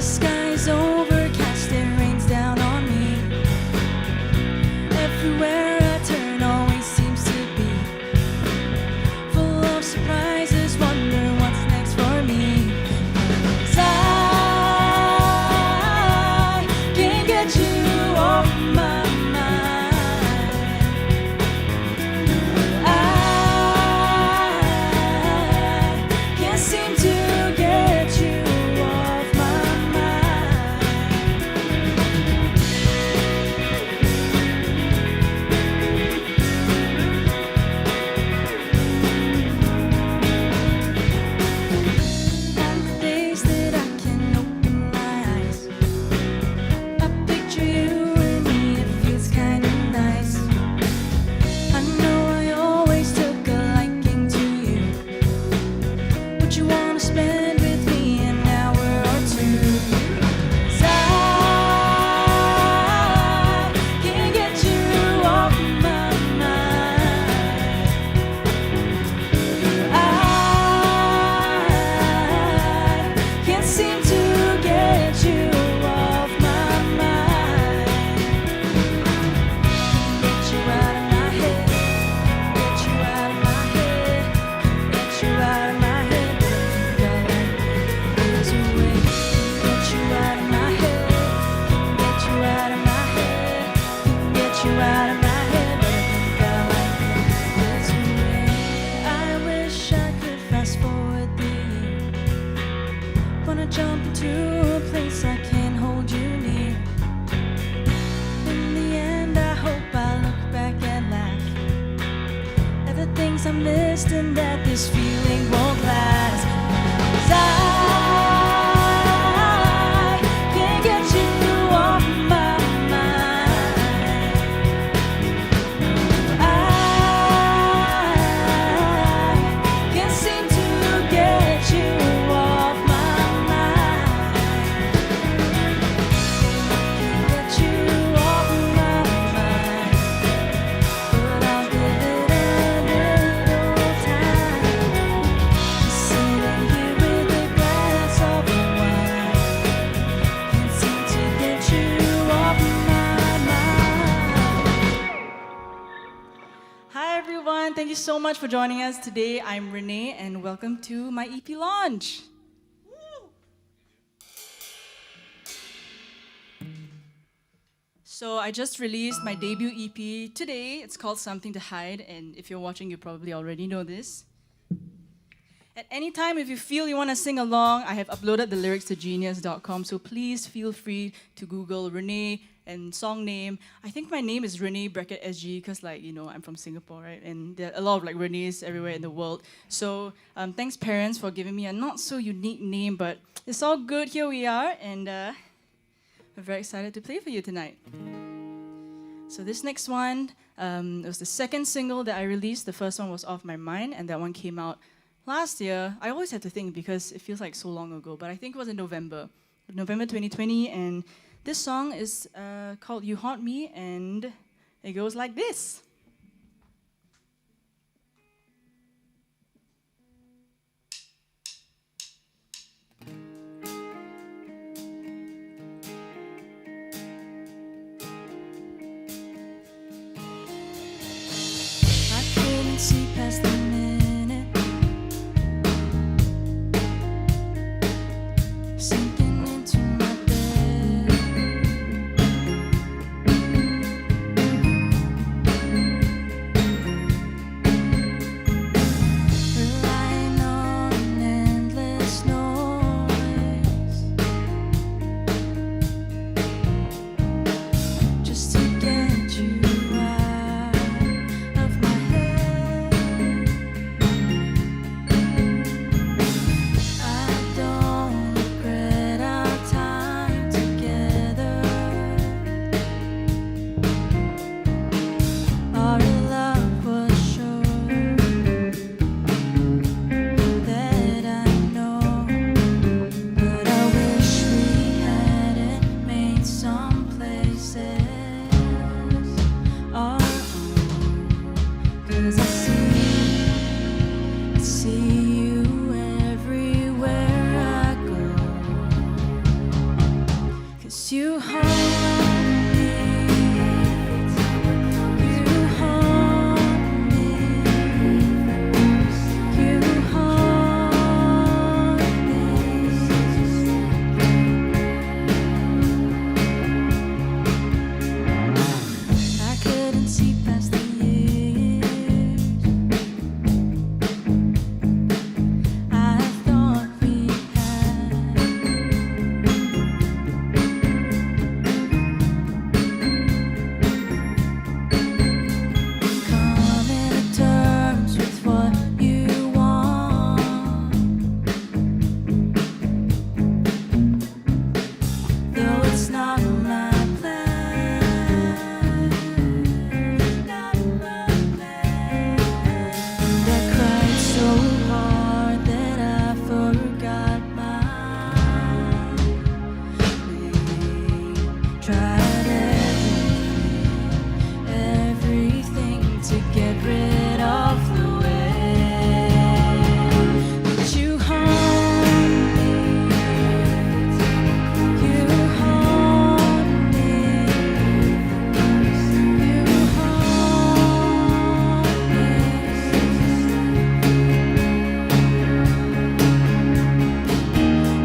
sky's overcast, it rains down on me. Everywhere I turn always seems to be full of surprises, wonder what's next for me. 'Cause I can't get you off my mind. I can't seem to get you off my mind. On the days that I can open my eyes, I picture you and me, it feels kinda nice. I know I always took a liking to you. Would you wanna spend with me an hour or two? 'Cause I can't get you off my mind. I can't seem to get you off my mind. Get you out of my head, get you out of my head, get you out of my head. There's a way. Get you out of my head, get you out of my head, get you out of my head. But I think I like it this way. I wish I could fast forward the year. Wanna jump into a place I can hold you near. In the end, I hope I look back and laugh at the things I missed and that this feeling won't last. 'Cause I can't get you off my mind. I can't seem to get you off my mind. Can't get you off my mind. But I'll give it a little time. Just sitting here with a glass of wine. Can't seem to get you off my mind. Hi everyone, thank you so much for joining us today. I'm Rene and welcome to my EP launch. So I just released my debut EP today. It's called Something to Hide, and if you're watching, you probably already know this. At any time, if you feel you want to sing along, I have uploaded the lyrics to genius.com, so please feel free to Google Rene and song name. I think my name is Rene bracket SG because, like, you know, I'm from Singapore, right? And there are a lot of like Renes everywhere in the world. So thanks parents for giving me a not so unique name, but it's all good. Here we are, and I'm very excited to play for you tonight. So this next one, it was the second single that I released. The first one was Off My Mind, and that one came out last year. I always have to think because it feels like so long ago, but I think it was in November 2020, and this song is called You Haunt Me, and it goes like this. I couldn't see past the minute, sinking into my bed. 'Cause you haunt me. You haunt me. You haunt me. I couldn't see past the years. I thought we had. Coming to terms with what you want, though it's not my plan. Not my plan. And I cried so hard that I forgot my name. Tried everything to get rid of the way that you haunt me. You haunt me. You haunt me.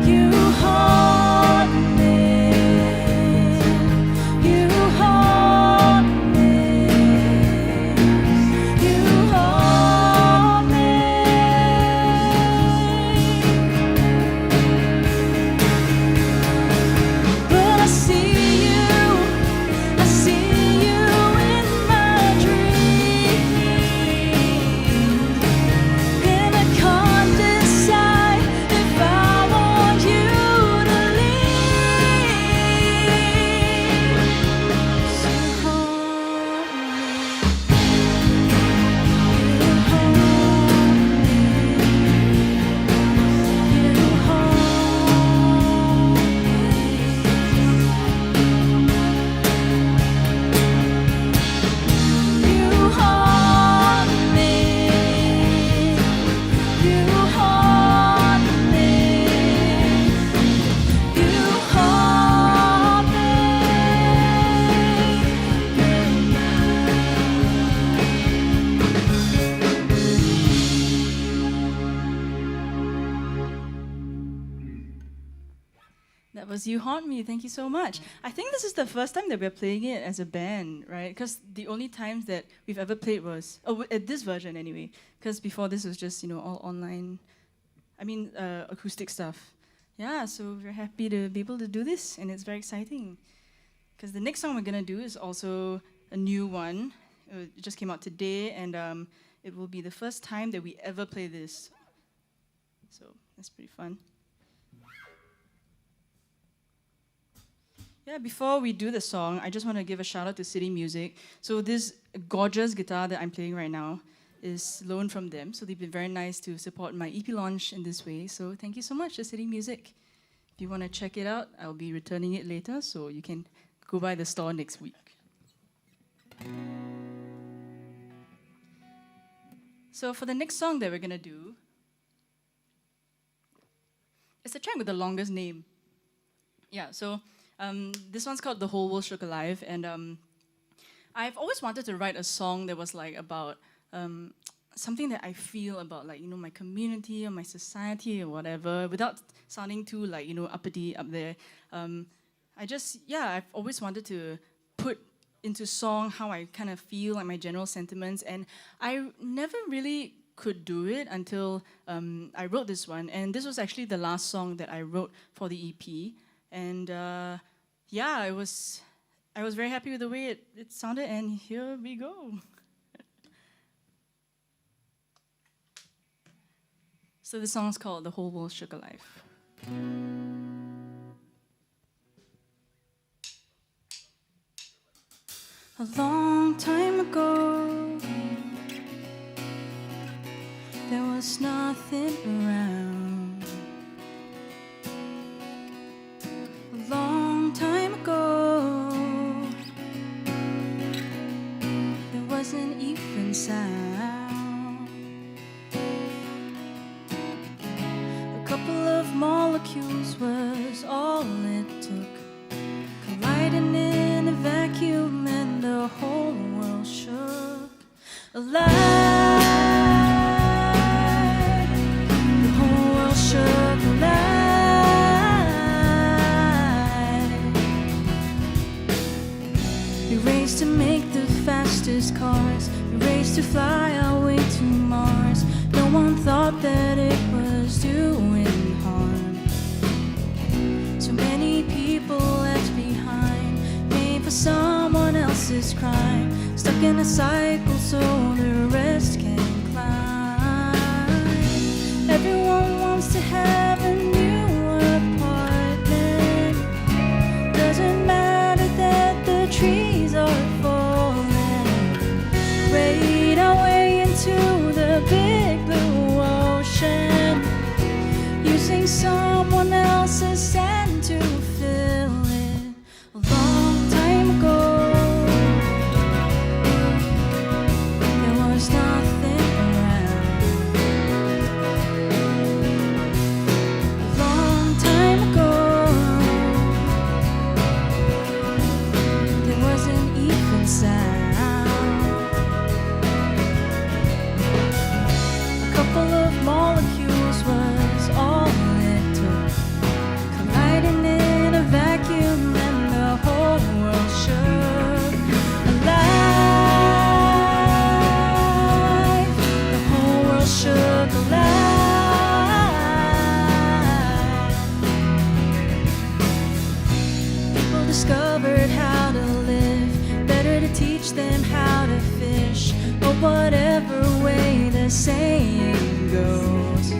You haunt me. You haunt me. You haunt me. But I see you in my dreams, and I can't decide if I want you to leave. So haunt me. You haunt me. You haunt me. You haunt me. You haunt me. You haunt me. That was You Haunt Me. Thank you so much. I think this is the first time that we're playing it as a band, right? Because the only times that we've ever played was, at this version anyway, because before this was just, all online, acoustic stuff. Yeah, so we're happy to be able to do this, and it's very exciting. Because the next song we're going to do is also a new one. It just came out today, and it will be the first time that we ever play this. So that's pretty fun. Yeah, before we do the song, I just want to give a shout out to City Music. So this gorgeous guitar that I'm playing right now is loaned from them. So they've been very nice to support my EP launch in this way. So thank you so much to City Music. If you want to check it out, I'll be returning it later, so you can go by the store next week. So for the next song that we're going to do, it's the track with the longest name. Yeah, so this one's called The Whole World Shook Alive, and I've always wanted to write a song that was like about something that I feel about, like, my community or my society or whatever, without sounding too, like, uppity up there. I've always wanted to put into song how I kind of feel, like my general sentiments, and I never really could do it until I wrote this one. And this was actually the last song that I wrote for the EP. And I was very happy with the way it sounded, and here we go. So the song's called The Whole World Shook Alive. A long time ago, there was nothing around. A long time ago, there wasn't even sound. A couple of molecules was all it took fastest cars. We raced to fly our way to Mars. No one thought that it was doing harm. So many people left behind, made for someone else's crime. Stuck in a cycle so the rest can climb. Everyone wants to have a new apartment. Doesn't matter that the trees are falling. Wade our way into the big blue ocean, using someone else's sand to fill it. A long time ago, there was nothing around. A long time ago, there wasn't even sound. A couple of molecules was all it took, colliding in a vacuum and the whole world shook. Alive, the whole world shook. Alive, people discovered how to live, better to teach them how to fish, or whatever way the saying goes.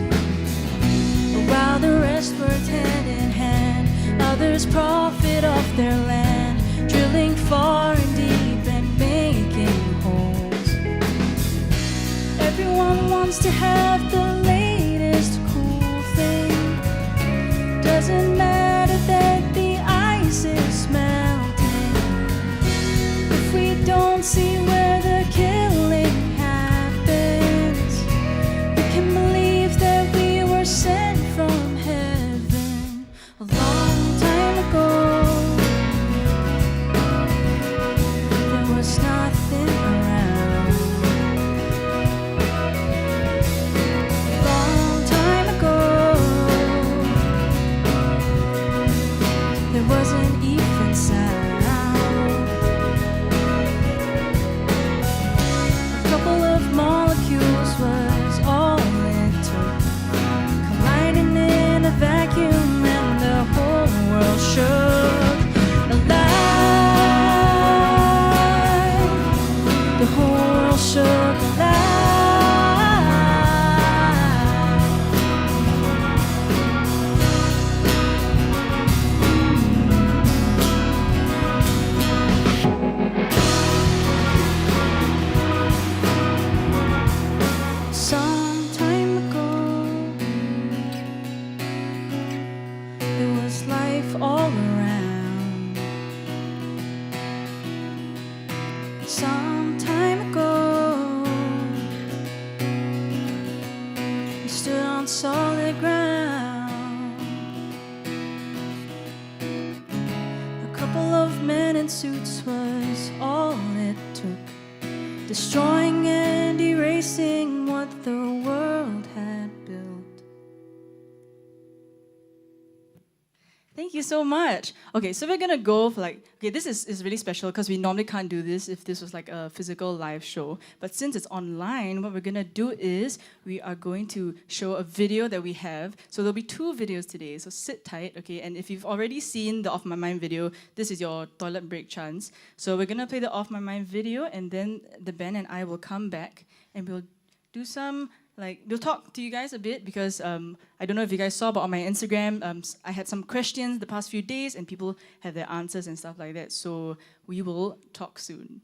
While the rest worked hand in hand, others profit off their land, drilling far and deep and making holes. Everyone wants to have the latest cool thing. Doesn't matter that the ice is melting. If we don't see where the killing happens, we can believe that we were sent from heaven. A long time ago, there was nothing around. A long time ago, there wasn't even sound. A couple of molecules was all it took, colliding in a vacuum and the whole world shook. Alive, the whole world shook. Alive. Some time ago, there was life all around. Some time ago, we stood on solid ground. A couple of men in suits was all it took, destroying and erasing what the world had built. Thank you so much. Okay, so we're gonna go for this is really special because we normally can't do this if this was like a physical live show. But since it's online, what we're gonna do is we are going to show a video that we have. So there'll be 2 videos today, so sit tight, okay? And if you've already seen the Off My Mind video, this is your toilet break chance. So we're gonna play the Off My Mind video, and then the band and I will come back and we'll do some we'll talk to you guys a bit because I don't know if you guys saw, but on my Instagram, I had some questions the past few days and people had their answers and stuff like that. So we will talk soon.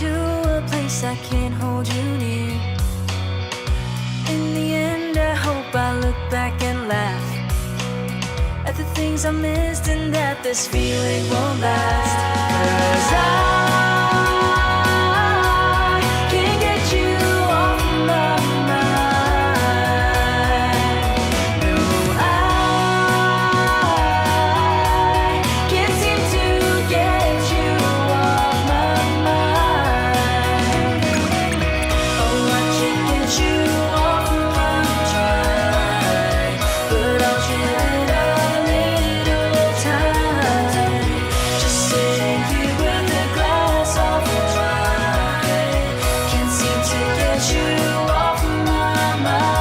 to a place I can't hold you near. In the end, I hope I look back and laugh at the things I missed and that this feeling won't last. 'Cause I can't get you off my mind. No, I can't seem to get you off my mind. Oh, I can't get you off my mind, but I'll give it a little time. Just sitting here with a glass of wine, can't seem to get you off my mind.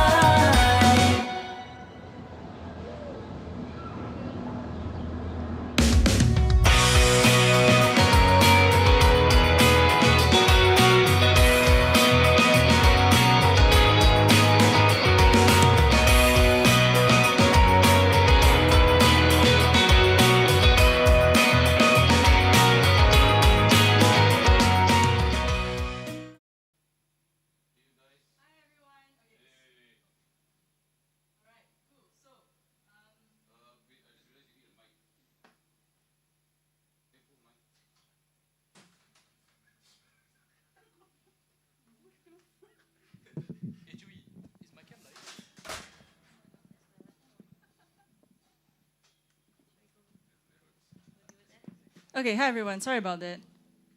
Okay, hi everyone. Sorry about that.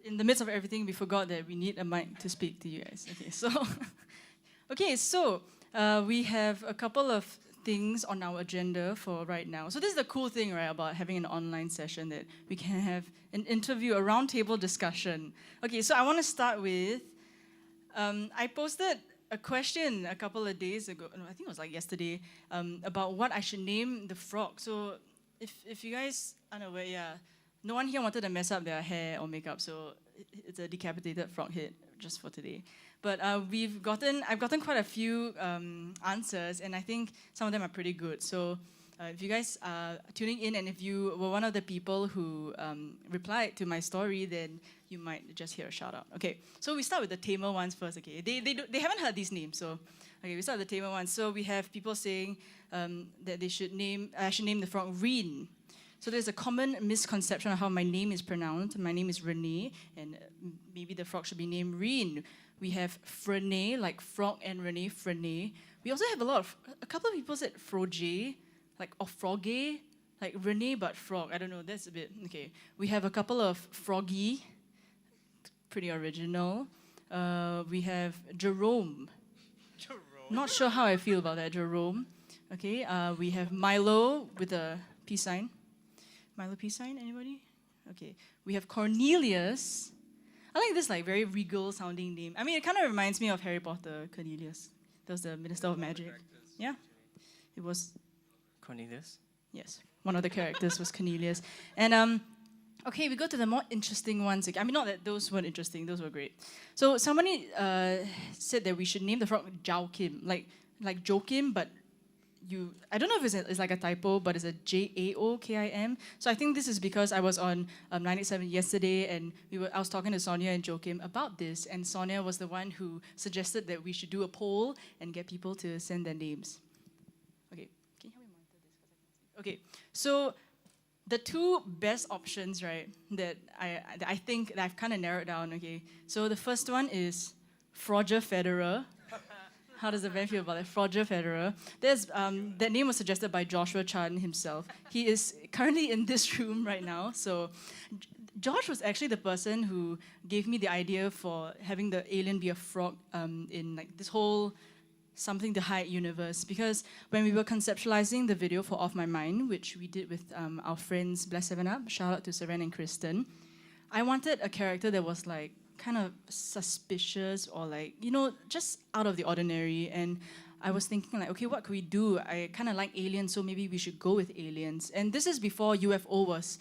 In the midst of everything, we forgot that we need a mic to speak to you guys. Okay, so we have a couple of things on our agenda for right now. So this is the cool thing, right, about having an online session, that we can have an interview, a roundtable discussion. Okay, so I want to start with, I posted a question a couple of days ago, no, I think it was like yesterday, about what I should name the frog. So if you guys are unaware, yeah, no one here wanted to mess up their hair or makeup, so it's a decapitated frog head just for today. But I've gotten quite a few answers, and I think some of them are pretty good. So if you guys are tuning in, and if you were one of the people who replied to my story, then you might just hear a shout out. Okay, so we start with the tamer ones first. Okay, they haven't heard these names, so okay, we start with the tamer ones. So we have people saying that I should name the frog Rene. So there's a common misconception of how my name is pronounced. My name is Rene, and maybe the frog should be named Rene. We have Frene, like frog and Rene, Frene. We also have a couple of people said Froge, like, or Froge, like Rene but frog. I don't know, that's a bit, okay. We have a couple of Froggy, pretty original. We have Jerome. Not sure how I feel about that, Jerome. Okay, we have Milo with a peace sign. Milo peace sign, anybody? Okay. We have Cornelius. I like this like very regal sounding name. I mean, it kind of reminds me of Harry Potter, Cornelius. That was the Minister of Magic. Yeah? It was... Cornelius? Yes. One of the characters was Cornelius. And, okay, we go to the more interesting ones. I mean, not that those weren't interesting, those were great. So somebody said that we should name the frog Joachim, like Joachim, but I don't know if it's like a typo, but it's a Jaokim. So I think this is because I was on 987 yesterday, and I was talking to Sonia and Joachim about this, and Sonia was the one who suggested that we should do a poll and get people to send their names. Okay, can you help me monitor this? Okay, so the two best options, right, that I think that I've kind of narrowed down. Okay, so the first one is Roger Federer. How does the band feel about that? Roger Federer. That name was suggested by Joshua Chan himself. He is currently in this room right now. So Josh was actually the person who gave me the idea for having the alien be a frog in like this whole Something to Hide universe. Because when we were conceptualizing the video for Off My Mind, which we did with our friends Bless 7 Up, shout out to Seren and Kristen, I wanted a character that was like kind of suspicious or like, you know, just out of the ordinary. And I was thinking like, okay, what could we do? I kind of like aliens, so maybe we should go with aliens. And this is before u.f.o was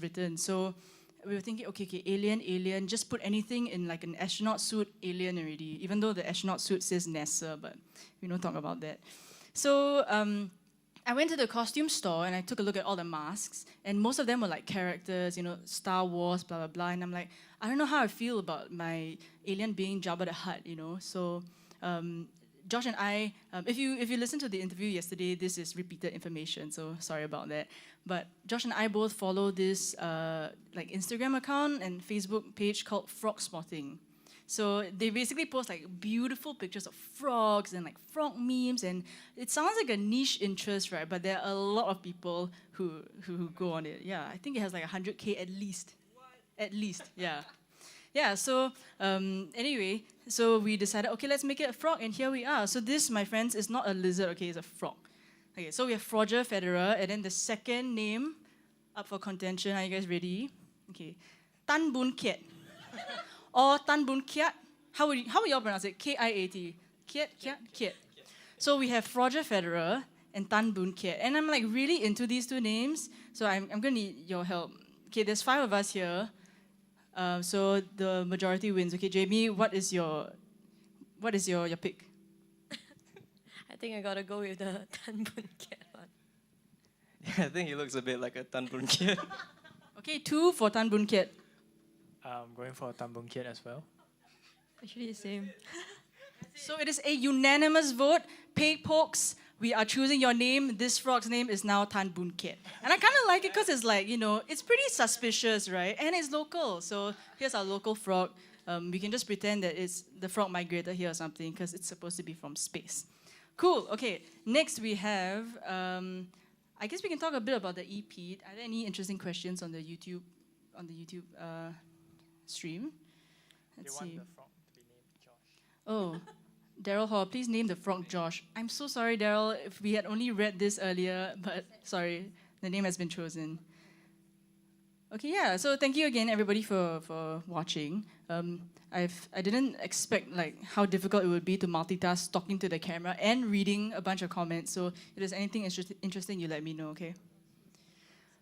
written. So we were thinking, okay, alien, just put anything in like an astronaut suit, alien already. Even though the astronaut suit says NASA, but we don't talk about that. So I went to the costume store and I took a look at all the masks, and most of them were like characters, Star Wars, blah, blah, blah. And I'm like, I don't know how I feel about my alien being Jabba the Hutt. So Josh and I, if you listen to the interview yesterday, this is repeated information, so sorry about that. But Josh and I both follow this like Instagram account and Facebook page called Frog Spotting. So they basically post like beautiful pictures of frogs and like frog memes, and it sounds like a niche interest, right? But there are a lot of people who go on it. Yeah, I think it has like 100K at least. What? At least, yeah. Yeah, so anyway, so we decided, okay, let's make it a frog, and here we are. So this, my friends, is not a lizard, okay, it's a frog. Okay, so we have Roger Federer, and then the second name up for contention. Are you guys ready? Okay, Tan Boon Kiat. Or Tan Boon Kiat. How would y'all pronounce it? Kiat. Kiat. So we have Roger Federer and Tan Boon Kiat. And I'm like really into these two names, so I'm going to need your help. Okay, there's 5 of us here. So the majority wins. Okay, Jamie, what is your pick? I think I gotta go with the Tan Boon Kiat one. Yeah, I think he looks a bit like a Tan Boon Kiat. Okay, 2 for Tan Boon Kiat. I'm going for Tan Boon Kiat as well. Actually, the same. So it is a unanimous vote. Pay pokes. We are choosing your name. This frog's name is now Tan Boon Kiat. And I kind of like it because it's like, it's pretty suspicious, right? And it's local. So here's our local frog. We can just pretend that it's the frog migrated here or something because it's supposed to be from space. Cool. Okay. Next we have, I guess we can talk a bit about the EP. Are there any interesting questions on the YouTube stream? Let's see. The frog to be named Josh. Oh, Daryl Hall, please name the frog Josh. I'm so sorry, Daryl, if we had only read this earlier, but sorry, the name has been chosen. Okay, yeah, so thank you again, everybody, for watching. I didn't expect like how difficult it would be to multitask talking to the camera and reading a bunch of comments, so if there's anything interesting, you let me know, okay?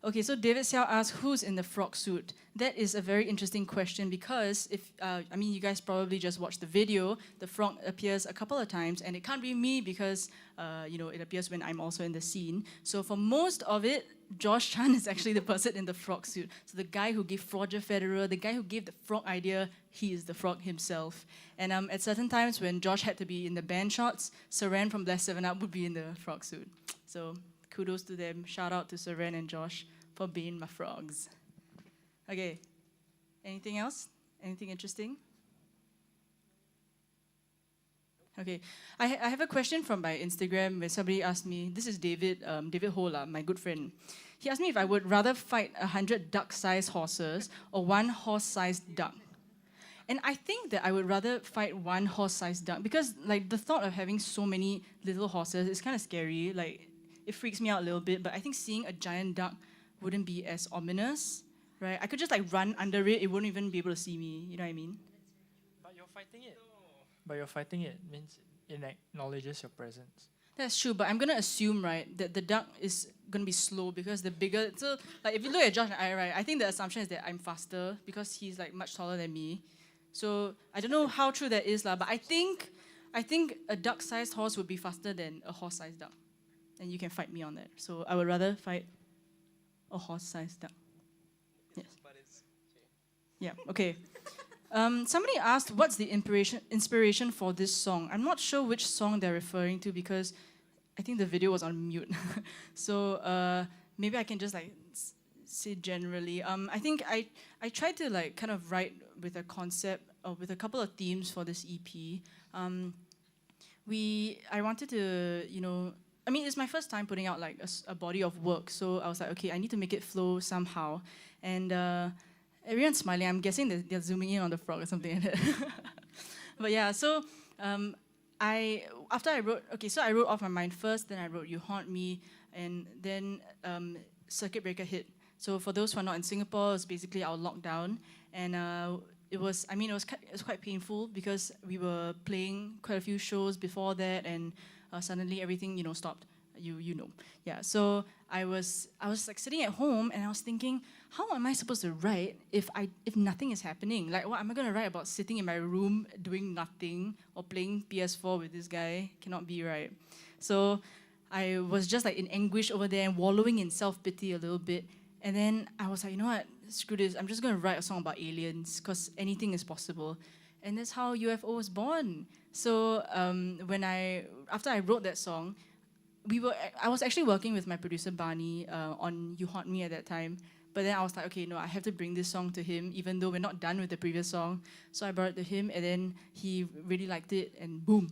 Okay, so David Xiao asked, who's in the frog suit? That is a very interesting question because you guys probably just watched the video. The frog appears a couple of times, and it can't be me because, it appears when I'm also in the scene. So for most of it, Josh Chan is actually the person in the frog suit. So the guy who gave Roger Federer, the guy who gave the frog idea, he is the frog himself. And at certain times when Josh had to be in the band shots, Seren from Bless 7 Up would be in the frog suit. So kudos to them. Shout out to Seren and Josh for being my frogs. Okay, anything else? Anything interesting? Okay, I have a question from my Instagram where somebody asked me, this is David Hola, my good friend. He asked me if I would rather fight 100 duck-sized horses or 1 horse-sized duck. And I think that I would rather fight 1 horse-sized duck because like the thought of having so many little horses is kind of scary. Like it freaks me out a little bit, but I think seeing a giant duck wouldn't be as ominous, right? I could just like run under it, it wouldn't even be able to see me, you know what I mean? But you're fighting it. But you're fighting it means it acknowledges your presence. That's true, but I'm gonna assume, right, that the duck is gonna be slow because the bigger, so like if you look at Josh and I, right, I think the assumption is that I'm faster because he's like much taller than me. So I don't know how true that is, but I think a duck-sized horse would be faster than a horse-sized duck. And you can fight me on that. So I would rather fight a horse-sized duck. Yes. Yeah, okay. Somebody asked, what's the inspiration for this song? I'm not sure which song they're referring to because I think the video was on mute. So maybe I can just like say generally. I think I tried to like kind of write with a concept or with a couple of themes for this EP. I wanted to, it's my first time putting out like a body of work, so I was like, okay, I need to make it flow somehow. And everyone's smiling. I'm guessing that they're zooming in on the frog or something like that. But yeah, so I wrote Off My Mind first, then I wrote You Haunt Me, and then Circuit Breaker hit. So for those who are not in Singapore, it was basically our lockdown, and it was quite painful because we were playing quite a few shows before that, and suddenly everything stopped. Yeah. So I was like sitting at home and I was thinking, how am I supposed to write if nothing is happening? Like, what am I gonna write about sitting in my room doing nothing or playing PS4 with this guy? Cannot be, right? So I was just like in anguish over there and wallowing in self-pity a little bit. And then I was like, you know what, screw this, I'm just gonna write a song about aliens because anything is possible. And that's how u.f.o was born. So after I wrote that song, I was actually working with my producer Barney on You Haunt Me at that time. But then I was like, okay, no, I have to bring this song to him, even though we're not done with the previous song. So I brought it to him, and then he really liked it, and boom,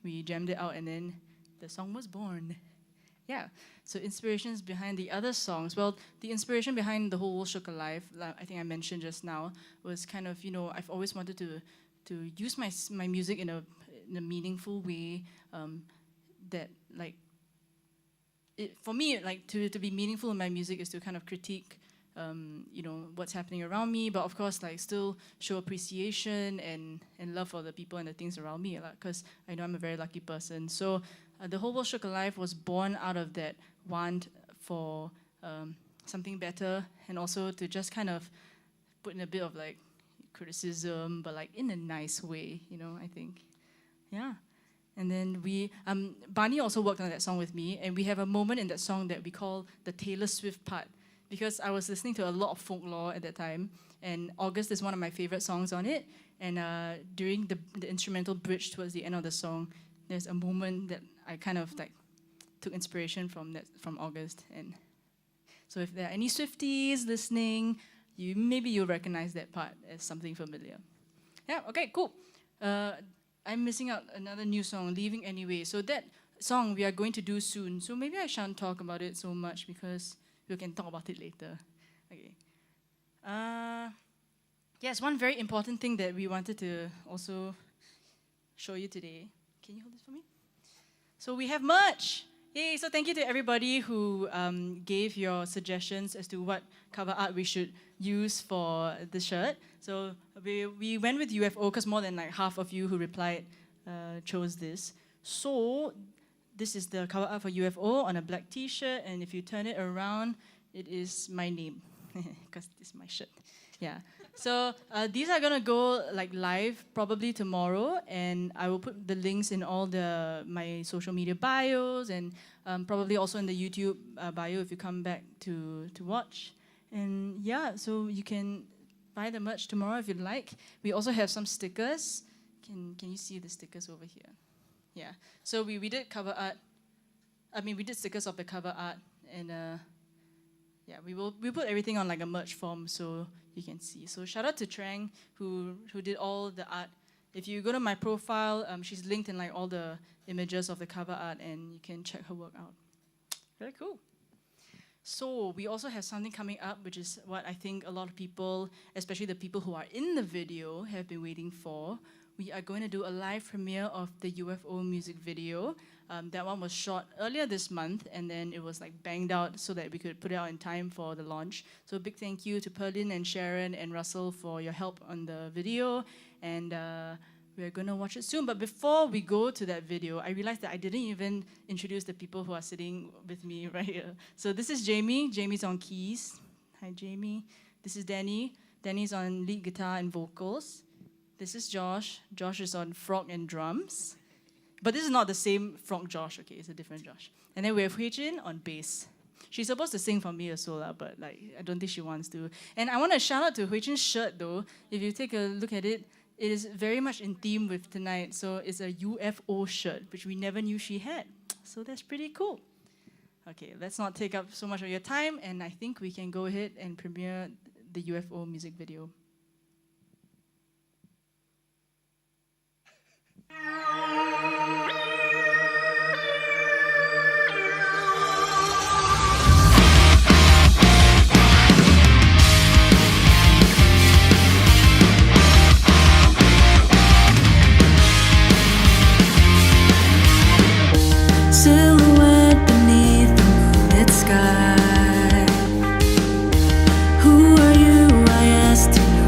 we jammed it out, and then the song was born. Yeah, so inspirations behind the other songs. Well, the inspiration behind The Whole World Shook Alive, like I think I mentioned just now, was kind of, I've always wanted to use my music in a meaningful way that, like, for me, like, to be meaningful in my music is to kind of critique what's happening around me, but of course, like, still show appreciation and love for the people and the things around me, because I know I'm a very lucky person. So The Whole World Shook Alive was born out of that want for something better, and also to just kind of put in a bit of like criticism, but like in a nice way, I think. Yeah. And then Barney also worked on that song with me, and we have a moment in that song that we call the Taylor Swift part, because I was listening to a lot of folklore at that time, and August is one of my favorite songs on it, and during the instrumental bridge towards the end of the song, there's a moment that I kind of like took inspiration from August. And so if there are any Swifties listening, maybe you'll recognize that part as something familiar. Yeah, okay, cool. I'm missing out another new song, Leaving Anyway. So that song we are going to do soon. So maybe I shan't talk about it so much because we can talk about it later. Okay. Yes, one very important thing that we wanted to also show you today. Can you hold this for me? So we have merch. Yay, so thank you to everybody who gave your suggestions as to what cover art we should use for the shirt. So we went with u.f.o because more than like half of you who replied chose this. So this is the cover art for u.f.o on a black t-shirt, and if you turn it around, it is my name, because this is my shirt. Yeah. So these are gonna go like live probably tomorrow, and I will put the links in all my social media bios, and probably also in the YouTube bio if you come back to watch. And yeah, so you can buy the merch tomorrow if you'd like. We also have some stickers. Can you see the stickers over here? Yeah. So we did cover art. We did stickers of the cover art, and yeah, we put everything on like a merch form so you can see. So shout out to Trang who did all the art. If you go to my profile, she's linked in like all the images of the cover art, and you can check her work out. Very cool. So we also have something coming up, which is what I think a lot of people, especially the people who are in the video, have been waiting for. We are going to do a live premiere of the u.f.o music video. That one was shot earlier this month, and then it was like banged out so that we could put it out in time for the launch. So a big thank you to Perlin and Sharon and Russell for your help on the video, and we're going to watch it soon. But before we go to that video, I realized that I didn't even introduce the people who are sitting with me right here. So this is Jamie. Jamie's on keys. Hi, Jamie. This is Danny. Danny's on lead guitar and vocals. This is Josh. Josh is on frog and drums. But this is not the same frog Josh, okay? It's a different Josh. And then we have Hui Jin on bass. She's supposed to sing for me also, but like I don't think she wants to. And I want to shout out to Hui Jin's shirt though. If you take a look at it, it is very much in theme with tonight. So it's a u.f.o shirt, which we never knew she had. So that's pretty cool. Okay, let's not take up so much of your time, and I think we can go ahead and premiere the u.f.o music video. Silhouette beneath the moonlit sky. Who are you? I asked in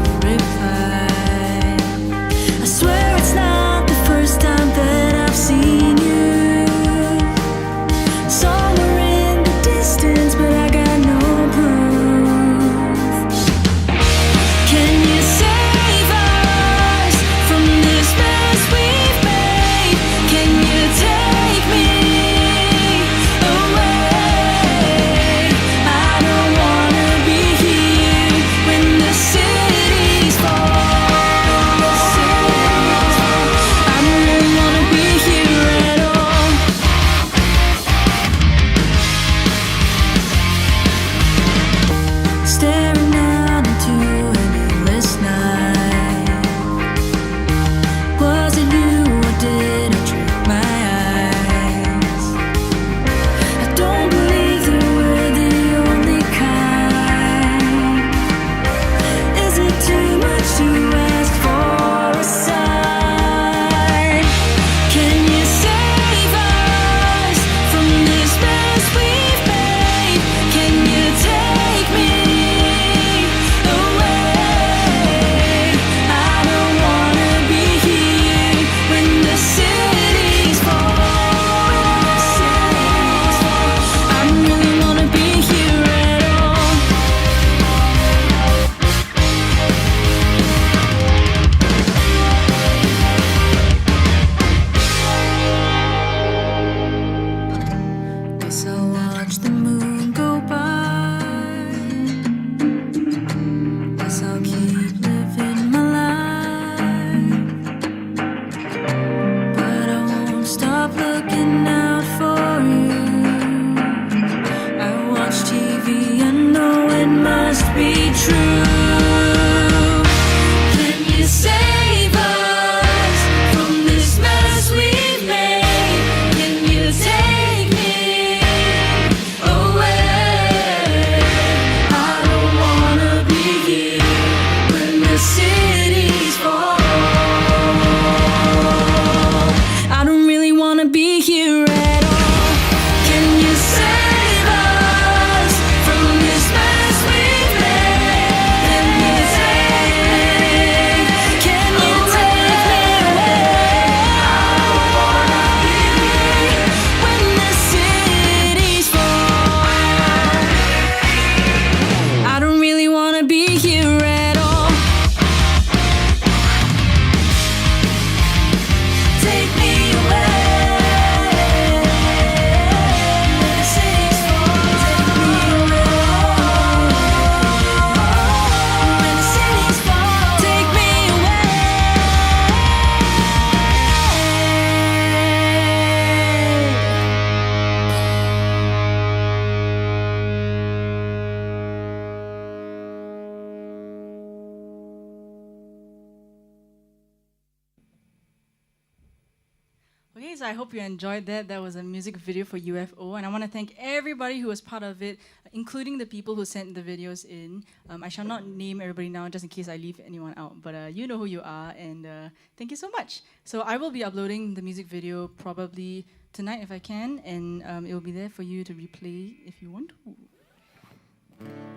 Okay, so I hope you enjoyed that. That was a music video for u.f.o, and I want to thank everybody who was part of it, including the people who sent the videos in. I shall not name everybody now, just in case I leave anyone out, but you know who you are, and thank you so much. So I will be uploading the music video probably tonight if I can, and it will be there for you to replay if you want to.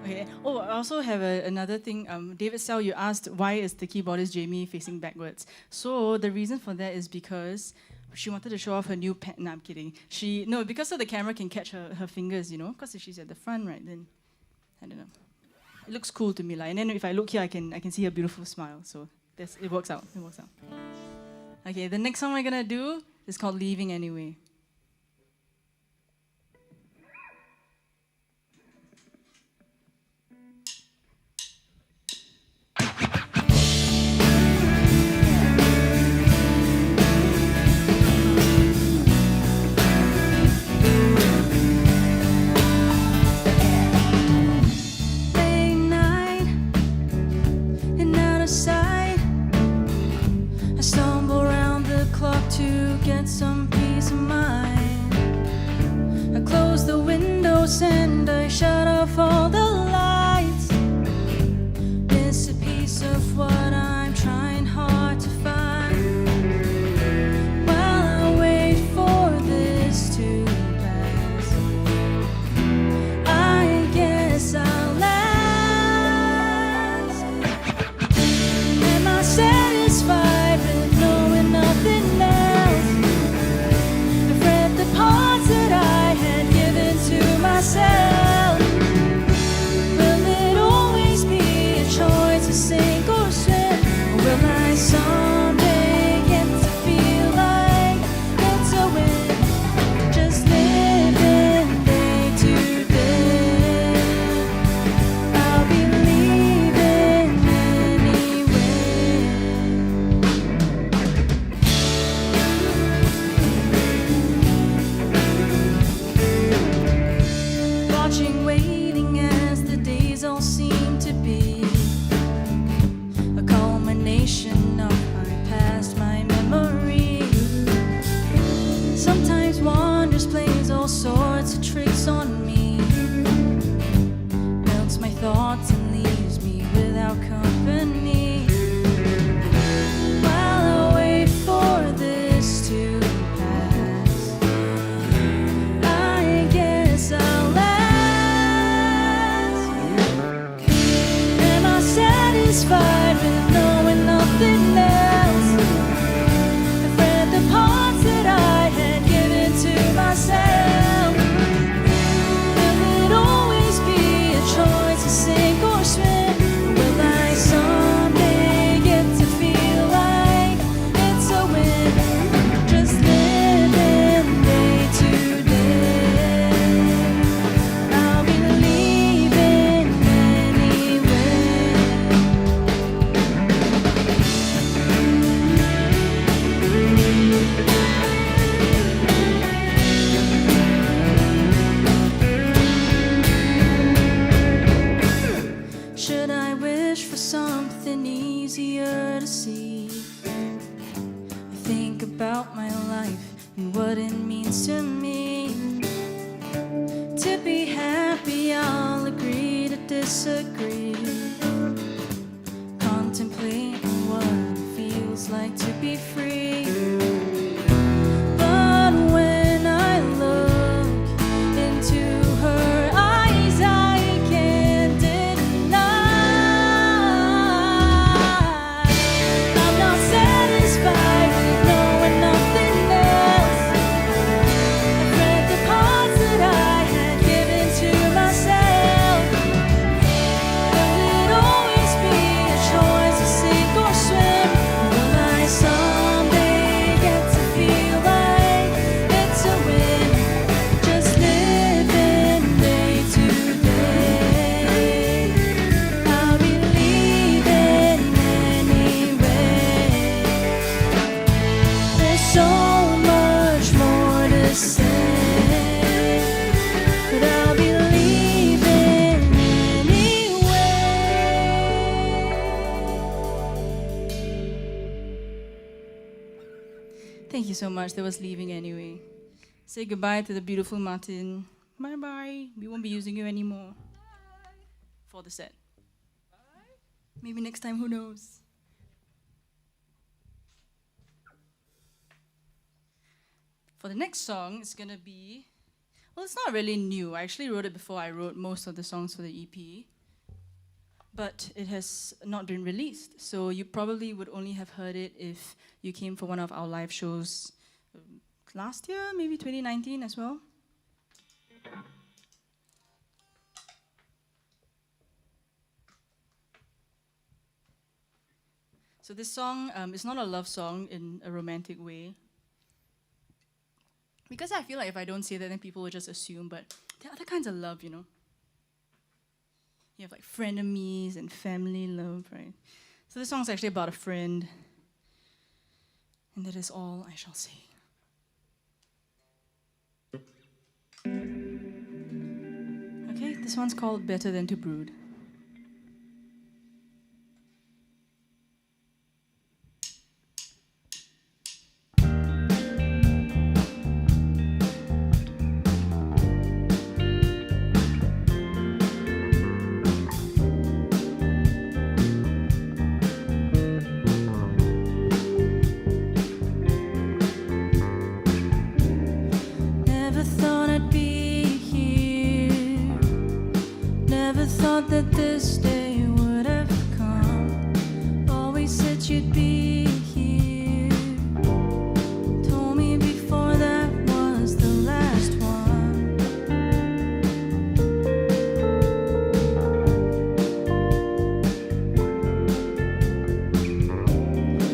Okay. Oh, I also have another thing. David Sell, you asked why is the keyboardist Jamie facing backwards. So the reason for that is because she wanted to show off her new pen. No, I'm kidding. Because so the camera can catch her fingers, you know. Because if she's at the front, right, then I don't know. It looks cool to me, like. And then if I look here, I can see her beautiful smile. So it works out. It works out. Okay. The next song we're gonna do is called "Leaving Anyway." Some peace of mind. I close the windows and I shut off all the lights. Miss a piece of what I'm trying hard to find. While I wait for this to pass, I guess I'll last. Am I satisfied with knowing nothing else? That I had given to myself. Will it always be a choice to sink or swim? Or will I someday get to feel like it's a win? Just living day to day. I'll be leaving waiting as the days all seem to be a culmination of my past, my memory. Sometimes wonders plays all sorts of tricks on me, melts my thoughts and leaves me without company. While I wait for this to pass, I guess I'll satisfied with knowing nothing else. I've read the parts that I had given to myself. Will it always be a choice to sink or swim? Or will I someday get to feel like it's a win? Just living day to day. I'll be leaving anyway. Should I wish for something easier to see? I think about my life and what it means to me. To be happy, I'll agree to disagree. Contemplating what it feels like to be free. But when I look into her eyes, I can't deny I'm not satisfied with knowing nothing else. I've read the parts that I had given to myself. Will it always be a choice to sink or swim? Will I someday Thank you so much. That was Leaving Anyway. Say goodbye to the beautiful Martin. Bye bye. We won't be using you anymore for the set. Maybe next time, who knows? For the next song, it's gonna be, well, it's not really new. I actually wrote it before I wrote most of the songs for the EP, but it has not been released. So you probably would only have heard it if you came for one of our live shows last year, maybe 2019 as well. So this song is not a love song in a romantic way. Because I feel like if I don't say that, then people will just assume, but there are other kinds of love, you know? You have like frenemies and family love, right? So this song's actually about a friend. And that is all I shall say. Okay, this one's called Better Than to Brood. Never thought I'd be here. Never thought that this day would have come. Always said you'd be here. Told me before that was the last one.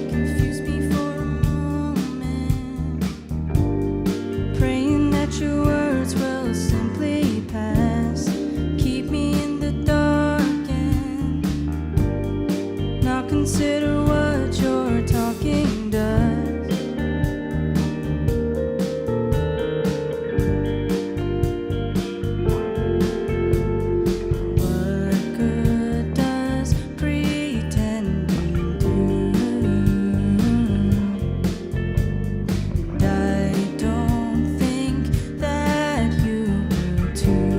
Confused me for a moment, praying that your words will simply pass. Keep me in the dark and not consider what your talking does. What good does pretending do? And I don't think that you will too.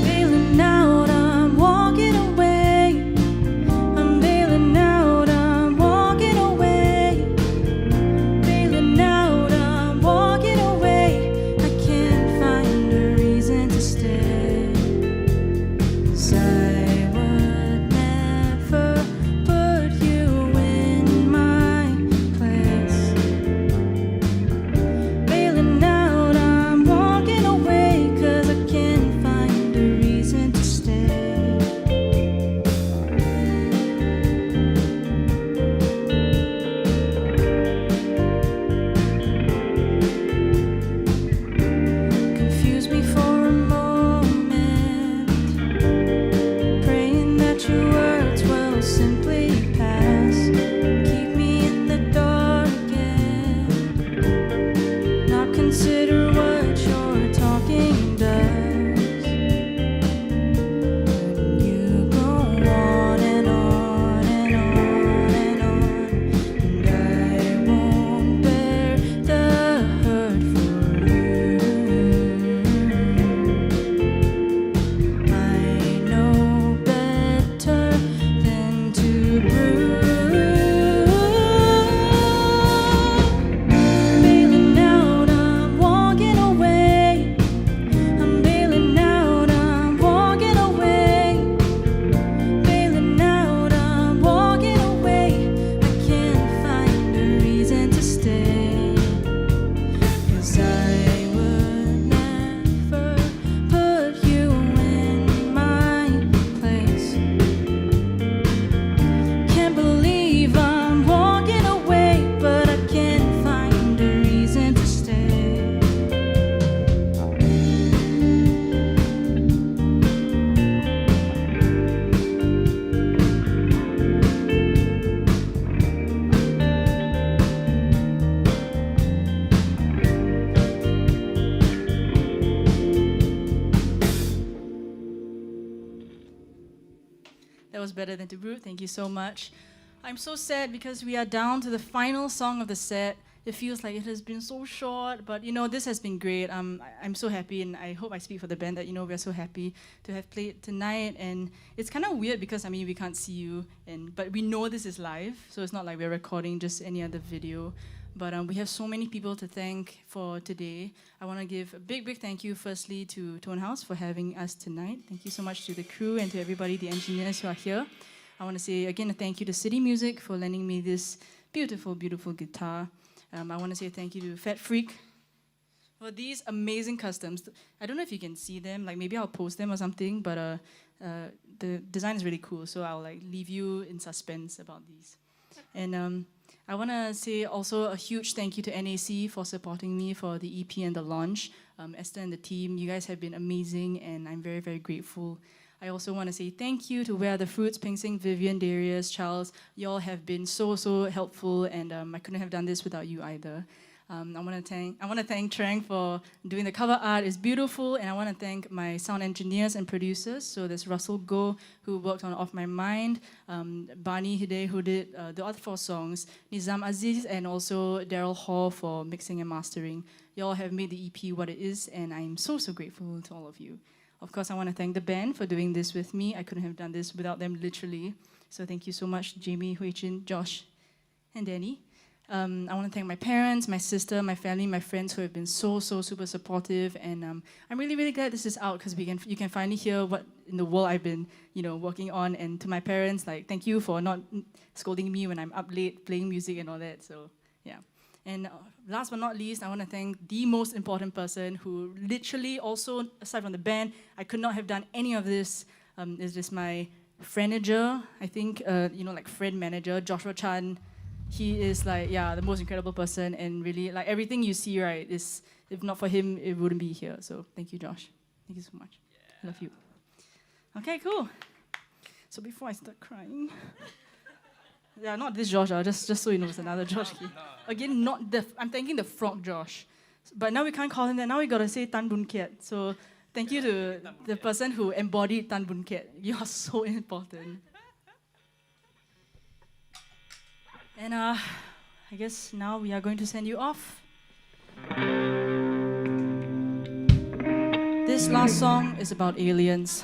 Bailing out, I'm walking away. I'm bailing out, I'm walking away. Bailing out, I'm walking away. I can't find a reason to stay. 'Cause I would never put you in my place. Bailing out, I'm walking away. 'Cause I can't find a reason to stay. Confuse me for a moment, praying that your words will simply pass. Keep me in the dark and not consider what your talking does. When you go on and on and on and on, and I won't bear the hurt for you. I know better than to brood. Bailing out, I'm walking away. I'm bailing out, I'm walking away. Bailing out, I'm walking away. I can't find a reason to stay. 'Cause I would never put you in my place. Can't believe I'm walking away, but I can't find a reason to stay. That was Better Than to Brood. Thank you so much. I'm so sad because we are down to the final song of the set. It feels like it has been so short, but you know, this has been great. I'm so happy, and I hope I speak for the band that, you know, we're so happy to have played tonight. And it's kind of weird because, I mean, we can't see you, but we know this is live, so it's not like we're recording just any other video. But we have so many people to thank for today. I want to give a big, big thank you firstly to Tonehouse for having us tonight. Thank you so much to the crew and to everybody, the engineers who are here. I want to say again a thank you to City Music for lending me this beautiful, beautiful guitar. I want to say thank you to FatFreq for these amazing customs. I don't know if you can see them, like maybe I'll post them or something, but the design is really cool, so I'll like leave you in suspense about these. And I want to say also a huge thank you to NAC for supporting me for the EP and the launch. Esther and the team, you guys have been amazing, and I'm very, very grateful. I also want to say thank you to Where Are the Fruits, Ping Sing, Vivian, Darius, Charles. You all have been so, so helpful, and I couldn't have done this without you either. I want to thank Trang for doing the cover art. It's beautiful, and I want to thank my sound engineers and producers. So there's Russell Go, who worked on Off My Mind, Barney Hide, who did the other 4 songs, Nizam Aziz, and also Daryl Hall for mixing and mastering. You all have made the EP what it is, and I'm so, so grateful to all of you. Of course, I want to thank the band for doing this with me. I couldn't have done this without them, literally. So thank you so much, Jamie, Hui Chin, Josh, and Danny. I want to thank my parents, my sister, my family, my friends who have been so, so super supportive. And I'm really, really glad this is out because you can finally hear what in the world I've been, you know, working on. And to my parents, like, thank you for not scolding me when I'm up late playing music and all that. So, yeah. And last but not least, I want to thank the most important person who literally also, aside from the band, I could not have done any of this. Is just my friend-manager, I think, you know, like friend manager, Joshua Chan. He is like, yeah, the most incredible person, and really, like everything you see, right, is, if not for him, it wouldn't be here. So thank you, Josh. Thank you so much. I love you. Okay, cool. So before I start crying, yeah, not this Josh, just so you know, it's another Josh. Again, not the, I'm thanking the frog Josh. But now we can't call him that, now we gotta say Tan Boon Kiat. So thank you to the person who embodied Tan Boon Kiat. You are so important. And I guess now we are going to send you off. This last song is about aliens.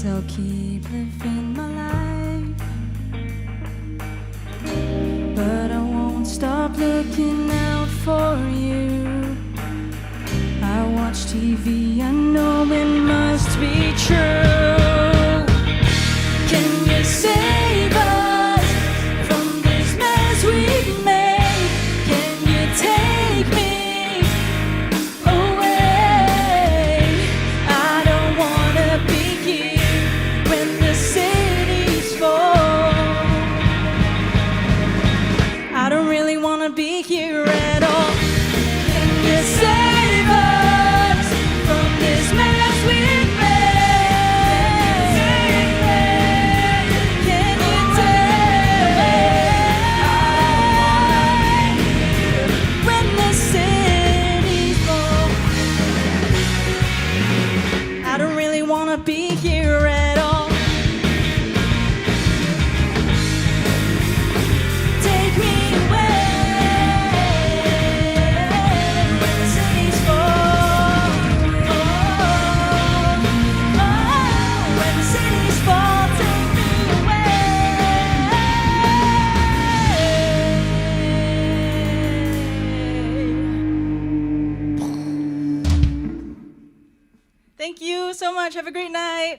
I'll keep living my life, but I won't stop for you. I watch TV, I know it must be true. Can you save us from this mess we've made? Can you take me away? I don't wanna be here when the cities fall. I don't really wanna be here at all. Can you save us from this mess we've made? Can you take when the cities fall? I don't really wanna be here at all. Take me away when the cities fall. When the cities fall, take me away. Thank you so much. Have a great night.